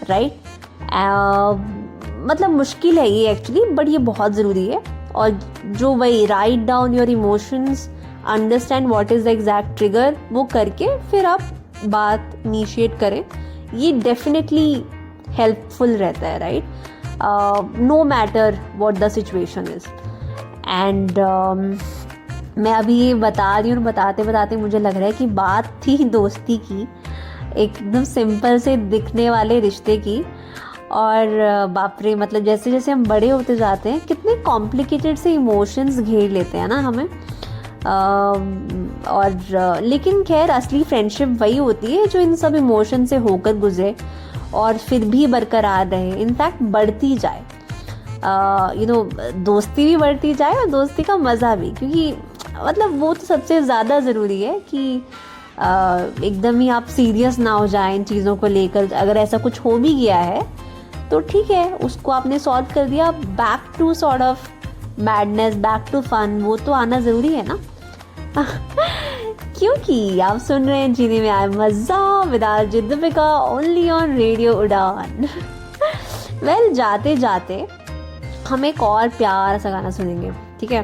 राइट। मतलब मुश्किल है ये एक्चुअली, बट ये बहुत ज़रूरी है। और जो वही write down your emotions, understand what is the exact trigger, वो करके फिर आप बात इनिशिएट करें, ये डेफिनेटली हेल्पफुल रहता है, right, no matter what the situation is. And मैं अभी ये बता रही हूँ, बताते बताते मुझे लग रहा है कि बात थी दोस्ती की, एकदम सिंपल से दिखने वाले रिश्ते की, और बाप रे, मतलब जैसे जैसे हम बड़े होते जाते हैं कितने कॉम्प्लिकेटेड से इमोशंस घेर लेते हैं ना हमें। और लेकिन खैर असली फ्रेंडशिप वही होती है जो इन सब इमोशन से होकर गुजरे और फिर भी बरकरार रहे, इनफैक्ट बढ़ती जाए, दोस्ती भी बढ़ती जाए और दोस्ती का मज़ा भी, क्योंकि मतलब वो तो सबसे ज़्यादा ज़रूरी है कि एकदम ही आप सीरियस ना हो जाएं इन चीज़ों को लेकर। अगर ऐसा कुछ हो भी गया है तो ठीक है, उसको आपने सॉल्व कर दिया, back to sort of madness, back to fun, वो तो आना ज़रूरी है ना। क्योंकि आप सुन रहे हैं जीने में आए मज़ा with RJ Deepika, only on radio उड़ान। वेल, जाते जाते हम एक और प्यार सा गाना सुनेंगे, ठीक है।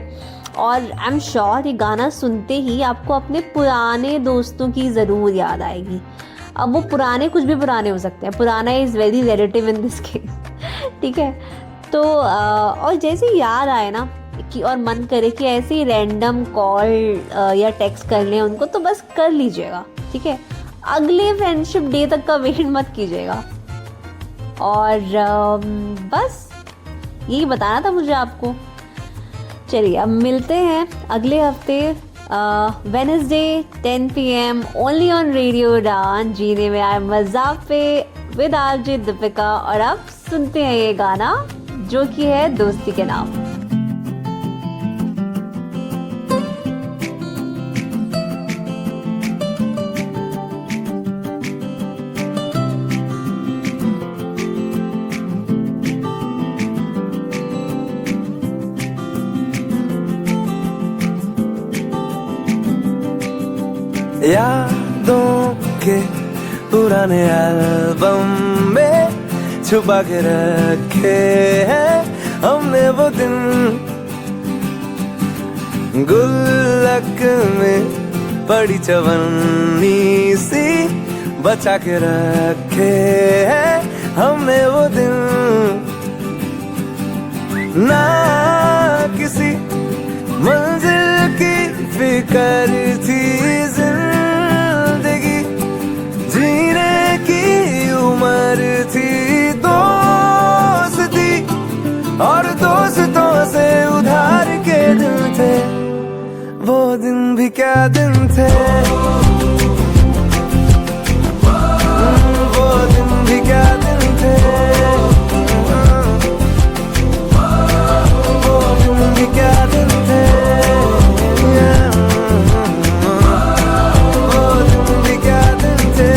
और आई एम श्योर ये गाना सुनते ही आपको अपने पुराने दोस्तों की ज़रूर याद आएगी। अब वो पुराने कुछ भी पुराने हो सकते हैं, पुराना is very relative in this case, ठीक है। तो और जैसे याद आए ना कि और मन करे कि ऐसे ही रैंडम कॉल या टेक्स्ट कर लें उनको, तो बस कर लीजिएगा, ठीक है। अगले फ्रेंडशिप डे तक का वेट मत कीजिएगा। और बस यही बताना था मुझे आपको। चलिए अब मिलते हैं अगले हफ्ते Wednesday 10 PM only on radio उड़ान, जीने में आए मज़ा पे विद आरजे दीपिका। और अब सुनते हैं ये गाना जो कि है दोस्ती के नाम। यादों के पुराने एल्बम में छुपा के रखे हैं हमने वो दिन, गुल्लक में पड़ी चवन्नी सी बचा के रखे हैं हमने वो दिन। ना किसी मंजिल की फिक्र थी, जिंदगी जीने की उम्र थी, दोस्ती और दोस्तों से उधार के दिन थे, वो दिन भी क्या दिन थे, वो दिन भी क्या दिन थे, वो दिन भी क्या दिन थे, वो दिन भी क्या दिन थे।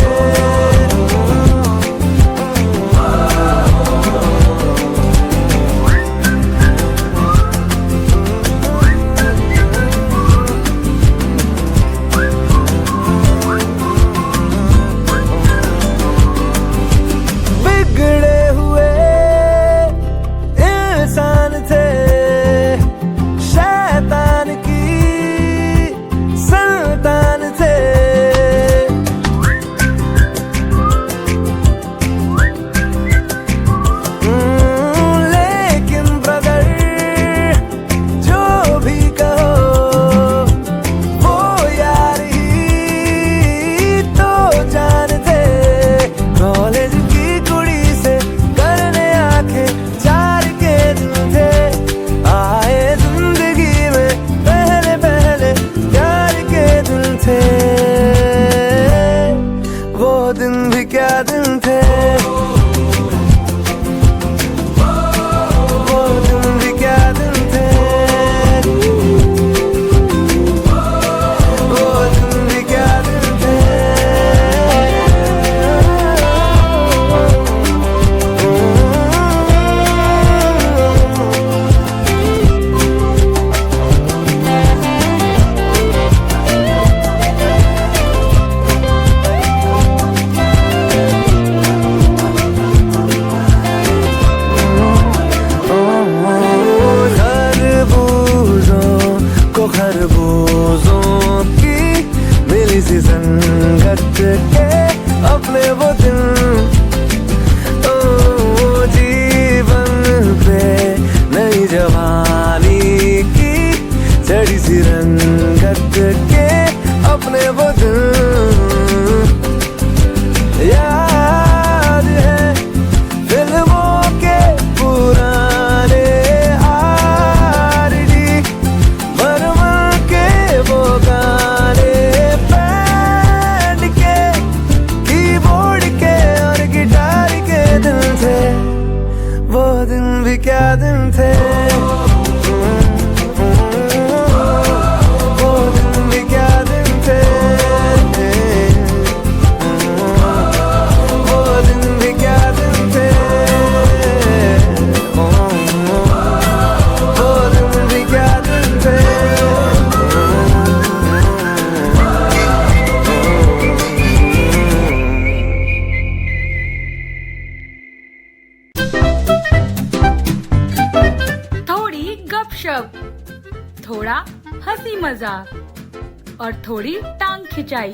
मजाक और थोड़ी टांग खिंचाई,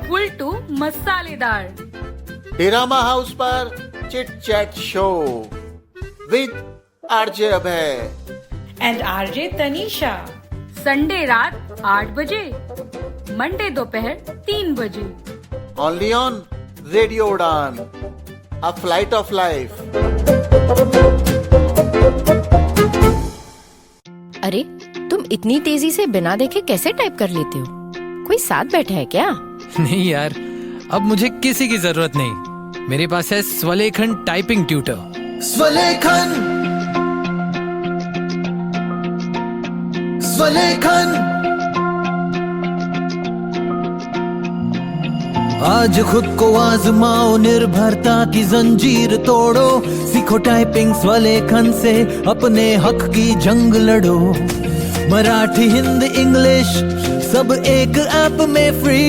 फुल टू मसालेदार। डिरामा हाउस पर chit chat show with RJ Abhay and RJ Tanisha, Sunday रात 8 बजे, मंडे दोपहर 3 बजे, ओनली ऑन रेडियो उड़ान, अ फ्लाइट ऑफ लाइफ। अरे तुम इतनी तेजी से बिना देखे कैसे टाइप कर लेते हो? कोई साथ बैठा है क्या? नहीं यार, अब मुझे किसी की जरूरत नहीं। मेरे पास है स्वलेखन टाइपिंग ट्यूटर। स्वलेखन, स्वलेखन। आज खुद को आजमाओ, निर्भरता की जंजीर तोड़ो, सीखो टाइपिंग स्वलेखन से, अपने हक की जंग लड़ो। मराठी, हिंदी, इंग्लिश सब एक ऐप में फ्री,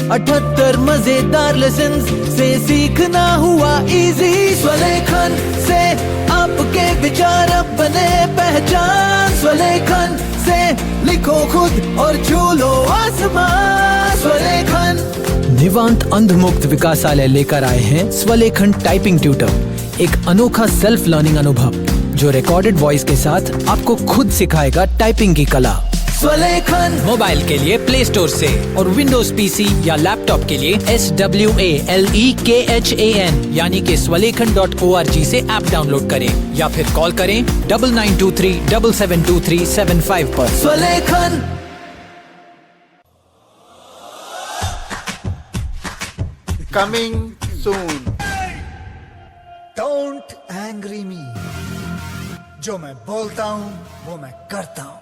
78 मजेदार लेसन्स से सीखना हुआ इजी। स्वलेखन से आपके विचार अब बने पहचान, स्वलेखन से लिखो खुद और छू लो आसमान। स्वलेखन। निवांत अंधमुक्त विकासालय लेकर आए हैं स्वलेखन टाइपिंग ट्यूटर, एक अनोखा सेल्फ लर्निंग अनुभव जो रिकॉर्डेड वॉइस के साथ आपको खुद सिखाएगा टाइपिंग की कला। स्वलेखन। मोबाइल के लिए प्ले स्टोर से और विंडोज पीसी या लैपटॉप के लिए SWALEKHAN यानी कि swalekan.org से ऐप डाउनलोड करें या फिर कॉल करें 9923772375 पर। Swalekhan. Coming soon. Don't angry me. जो मैं बोलता हूं वो मैं करता हूं,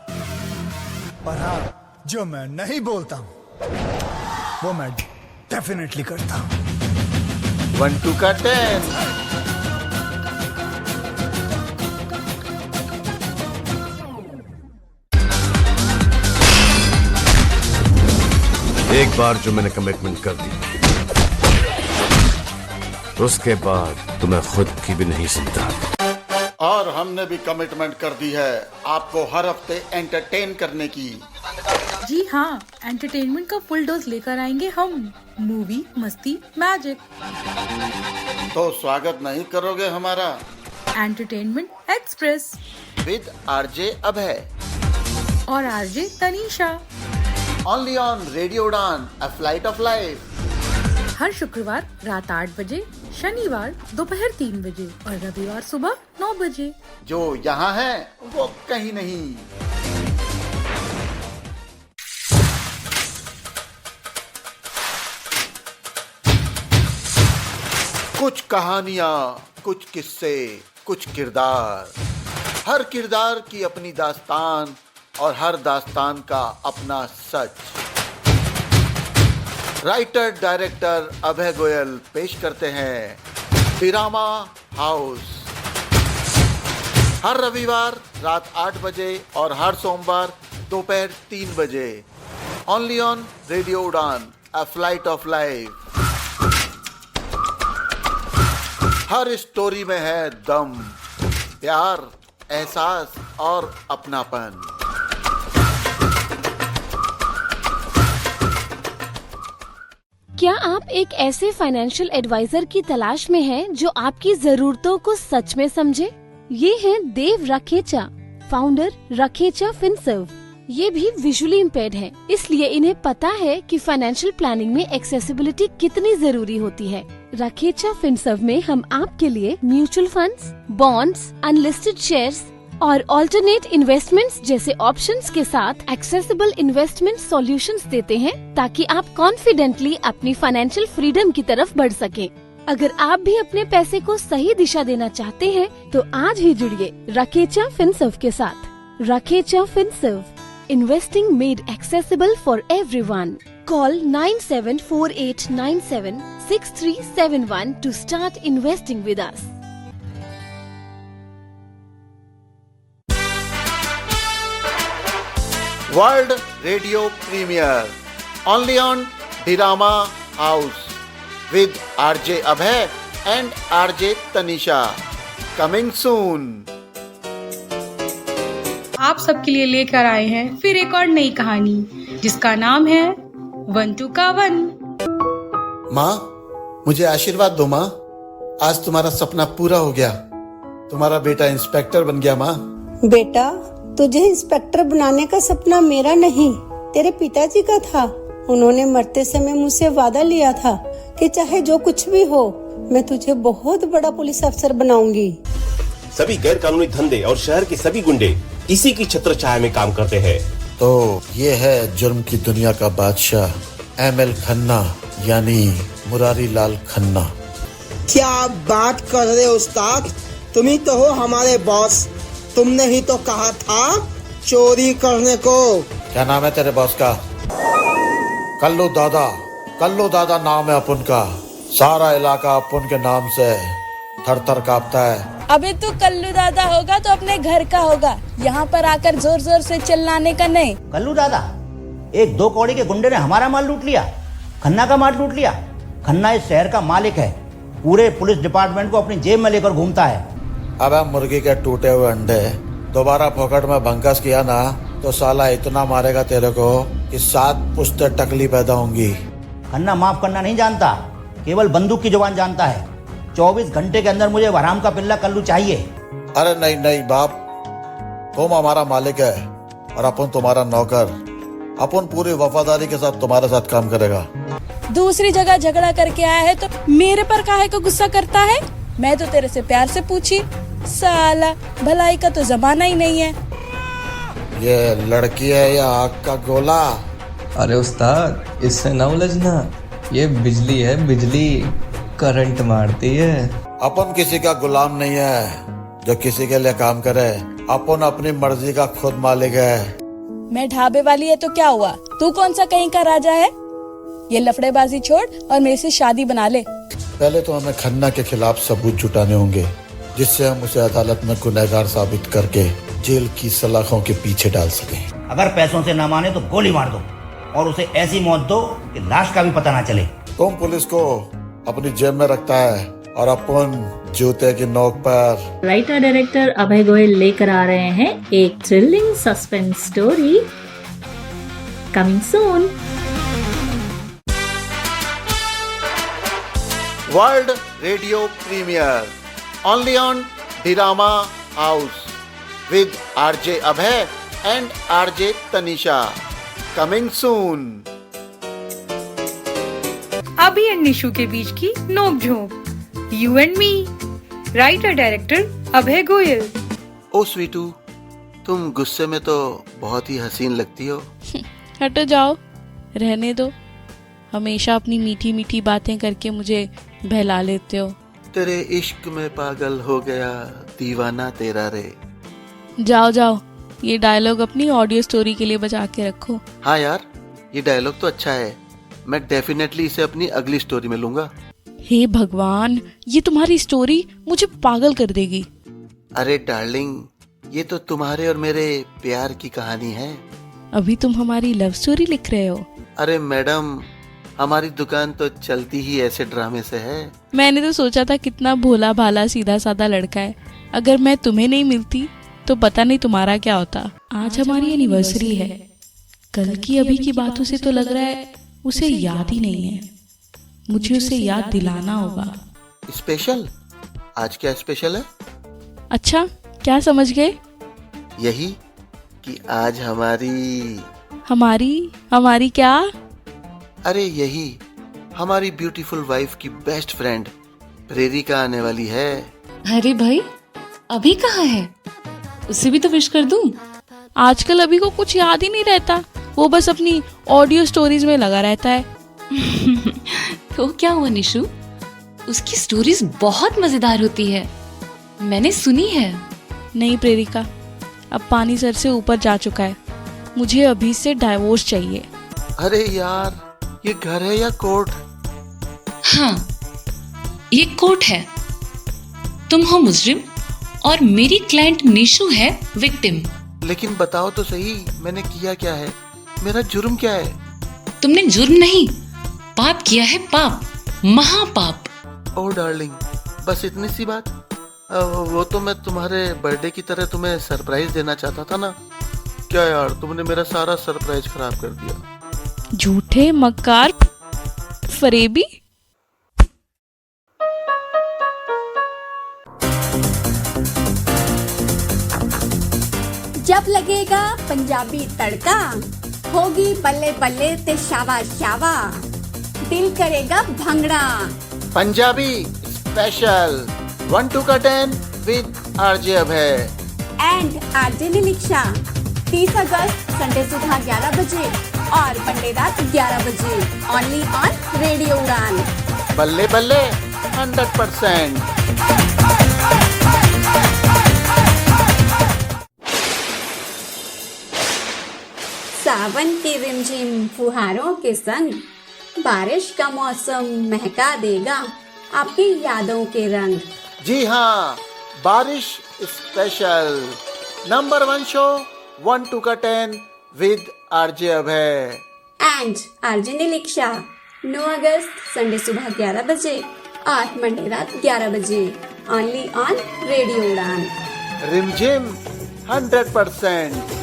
और हाँ, जो मैं नहीं बोलता हूं वो मैं डेफिनेटली करता हूं। 1 2 का 10। एक बार जो मैंने कमिटमेंट कर दी, उसके बाद तो मैं खुद की भी नहीं सुनता। और हमने भी कमिटमेंट कर दी है आपको हर हफ्ते एंटरटेन करने की। जी हाँ, एंटरटेनमेंट का फुल डोज लेकर आएंगे हम। मूवी, मस्ती, मैजिक। तो स्वागत नहीं करोगे हमारा? एंटरटेनमेंट एक्सप्रेस विद आरजे अभय और RJ Tanisha, only on radio उड़ान, अ फ्लाइट ऑफ लाइफ। हर शुक्रवार रात 8 बजे, शनिवार दोपहर 3 बजे और रविवार सुबह 9 बजे। जो यहाँ है वो कहीं नहीं। कुछ कहानियां, कुछ किस्से, कुछ किरदार, हर किरदार की अपनी दास्तान और हर दास्तान का अपना सच। राइटर डायरेक्टर अभय गोयल पेश करते हैं डिरामा हाउस, हर रविवार रात 8 बजे और हर सोमवार दोपहर 3 बजे, ओनली ऑन रेडियो उड़ान, a flight of life. Her story में है दम, प्यार, एहसास और अपनापन। क्या आप एक ऐसे फाइनेंशियल एडवाइजर की तलाश में हैं जो आपकी जरूरतों को सच में समझे? ये हैं देव रखेचा, फाउंडर रखेचा फिनसर्व। ये भी विजुअली इम्पेयर्ड हैं, इसलिए इन्हें पता है कि फाइनेंशियल प्लानिंग में एक्सेसिबिलिटी कितनी जरूरी होती है। रखेचा फिनसर्व में हम आपके लिए mutual funds, bonds, unlisted shares और ऑल्टरनेट इन्वेस्टमेंट्स जैसे ऑप्शंस के साथ एक्सेसिबल इन्वेस्टमेंट सॉल्यूशंस देते हैं, ताकि आप कॉन्फिडेंटली अपनी फाइनेंशियल फ्रीडम की तरफ बढ़ सकें। अगर आप भी अपने पैसे को सही दिशा देना चाहते हैं, तो आज ही जुड़िए रखेचा फिनसर्व के साथ। Rakhecha Finserv, investing made accessible for everyone. Call 9748976371 to start investing with us. World radio premiere, only on drama house with RJ Abhay and RJ Tanisha, coming soon. आप सबके लिए लेकर आए हैं फिर एक और नई कहानी जिसका नाम है वंटू का वन। माँ, मुझे आशीर्वाद दो माँ। आज तुम्हारा सपना पूरा हो गया। तुम्हारा बेटा इंस्पेक्टर बन गया माँ। बेटा, तुझे इंस्पेक्टर बनाने का सपना मेरा नहीं, तेरे पिताजी का था। उन्होंने मरते समय मुझसे वादा लिया था कि चाहे जो कुछ भी हो, मैं तुझे बहुत बड़ा पुलिस अफसर बनाऊंगी। सभी गैर कानूनी धंधे और शहर के सभी गुंडे इसी की छत्र छाया में काम करते हैं। तो ये है जुर्म की दुनिया का बादशाह ML खन्ना, यानी मुरारी लाल खन्ना। क्या आप बात कर रहे हो उस्ताद? तुम ही तो हो हमारे बॉस। तुमने ही तो कहा था चोरी करने को। क्या नाम है तेरे बॉस का? कल्लू दादा नाम है अपन का। सारा इलाका अपन के नाम से थर थर कांपता है। अबे तू कल्लू दादा होगा तो अपने घर का होगा, यहाँ पर आकर जोर जोर से चिल्लाने का नहीं। कल्लू दादा, एक 2 कौड़ी के गुंडे ने हमारा माल लूट लिया, खन्ना का माल लूट लिया। खन्ना इस शहर का मालिक है, पूरे पुलिस डिपार्टमेंट को अपनी जेब में लेकर घूमता है। अब मुर्गी के टूटे हुए अंडे दोबारा पॉकेट में भंकस किया ना तो साला इतना मारेगा तेरे को कि 7 पुश्ते टकली पैदा होंगी। खन्ना माफ करना नहीं जानता, केवल बंदूक की जुबान जानता है। 24 घंटे के अंदर मुझे हराम का पिल्ला कल्लू चाहिए। अरे नहीं बाप, तुम हमारा मालिक है और अपन तुम्हारा नौकर। अपन पूरी वफादारी के साथ तुम्हारे साथ काम करेगा। दूसरी जगह झगड़ा करके आया है तो मेरे पर काहे को गुस्सा करता है? मैं तो तेरे से प्यार से पूछी। साला भलाई का तो जमाना ही नहीं है। ये लड़की है या आग का गोला? अरे उस्ताद, इससे ना उलझना, ये बिजली है, बिजली करंट मारती है। अपन किसी का गुलाम नहीं है जो किसी के लिए काम करे। अपन अपनी मर्जी का खुद मालिक है। मैं ढाबे वाली है तो क्या हुआ? तू कौन सा कहीं का राजा है? ये लफड़ेबाजी छोड़ और मेरे से शादी बना ले। पहले तो हमें खन्ना के खिलाफ सबूत जुटाने होंगे, जिससे हम उसे अदालत में गुनहगार साबित करके जेल की सलाखों के पीछे डाल सकें। अगर पैसों से न माने तो गोली मार दो और उसे ऐसी मौत दो कि लाश का भी पता ना चले। तुम पुलिस को अपनी जेब में रखता है और अपन जूते की नोक पर। राइटर डायरेक्टर अभय गोयल लेकर आ रहे हैं एक thrilling suspense story, coming soon. World radio premiere only on drama house with RJ Abhay and RJ Tanisha, coming soon. Abhi and Nishu के बीच की नोकझोंक, you and me. Writer director Abhay Goyal. ओ स्वीटू, तुम गुस्से में तो बहुत ही हसीन लगती हो। हटो जाओ, रहने दो। हमेशा अपनी मीठी मीठी बातें करके मुझे बहला लेते हो। तेरे इश्क में पागल हो गया दीवाना तेरा रे। जाओ जाओ, ये डायलॉग अपनी ऑडियो स्टोरी के लिए बचा के रखो। हाँ यार, ये डायलॉग तो अच्छा है। मैं डेफिनेटली इसे अपनी अगली स्टोरी में लूंगा। हे भगवान, ये तुम्हारी स्टोरी मुझे पागल कर देगी। अरे डार्लिंग, ये तो तुम्हारे और मेरे प्यार की कहानी है। अभी तुम हमारी लव स्टोरी लिख रहे हो? अरे मैडम, हमारी दुकान तो चलती ही ऐसे ड्रामे से है। मैंने तो सोचा था कितना भोला भाला सीधा साधा लड़का है। अगर मैं तुम्हें नहीं मिलती तो पता नहीं तुम्हारा क्या होता। आज हमारी एनिवर्सरी है। कल की अभी की बातों से तो लग रहा है उसे याद ही नहीं है। मुझे उसे याद दिलाना होगा। स्पेशल? आज क्या स्पेशल है? अच्छा, क्या समझ गए? यही कि आज हमारी क्या? अरे यही, हमारी ब्यूटीफुल वाइफ की बेस्ट फ्रेंड प्रेरिका आने वाली है। अरे भाई, अभी कहाँ है? उसे भी तो विश कर दूं। आजकल अभी को कुछ याद ही नहीं रहता, वो बस अपनी ऑडियो स्टोरीज में लगा रहता है। तो क्या हुआ निशु? उसकी स्टोरीज बहुत मजेदार होती है, मैंने सुनी है। नहीं प्रेरिका, अब पानी सर से ऊपर जा चुका है। मुझे अभी से डाइवोर्स चाहिए। अरे यार, ये घर है या कोर्ट? हाँ, ये कोर्ट है। तुम हो मुजरिम और मेरी क्लाइंट निशु है विक्टिम। लेकिन बताओ तो सही, मैंने किया क्या है? मेरा जुर्म क्या है? तुमने जुर्म नहीं, पाप किया है, पाप, महापाप। ओह डार्लिंग, बस इतनी सी बात? वो तो मैं तुम्हारे बर्थडे की तरह तुम्हें सरप्राइज देना चाहता था ना। क्या यार, तुमने मेरा सारा सरप्राइज खराब कर दिया। झूठे मक्कार फरेबी। जब लगेगा पंजाबी तड़का, होगी बल्ले बल्ले ते शावा शावा, दिल करेगा bhangra. Punjabi special 1 to 10 with RJ Abhay and RJ Nimiksha 30 अगस्त संडे सुबह 11 बजे और मंडे रात 11 बजे ओनली ऑन रेडियो उड़ान। बल्ले बल्ले 100%। सावन के रिमझिम फुहारों के संग बारिश का मौसम महका देगा आपकी यादों के रंग। जी हाँ, बारिश special number 1 show 1 to 10 with RJ Abhay and RJ Niliksha 9 अगस्त संडे सुबह 11 बजे और मंडे रात 11 बजे ओनली ऑन रेडियो उड़ान। रिमझिम 100%।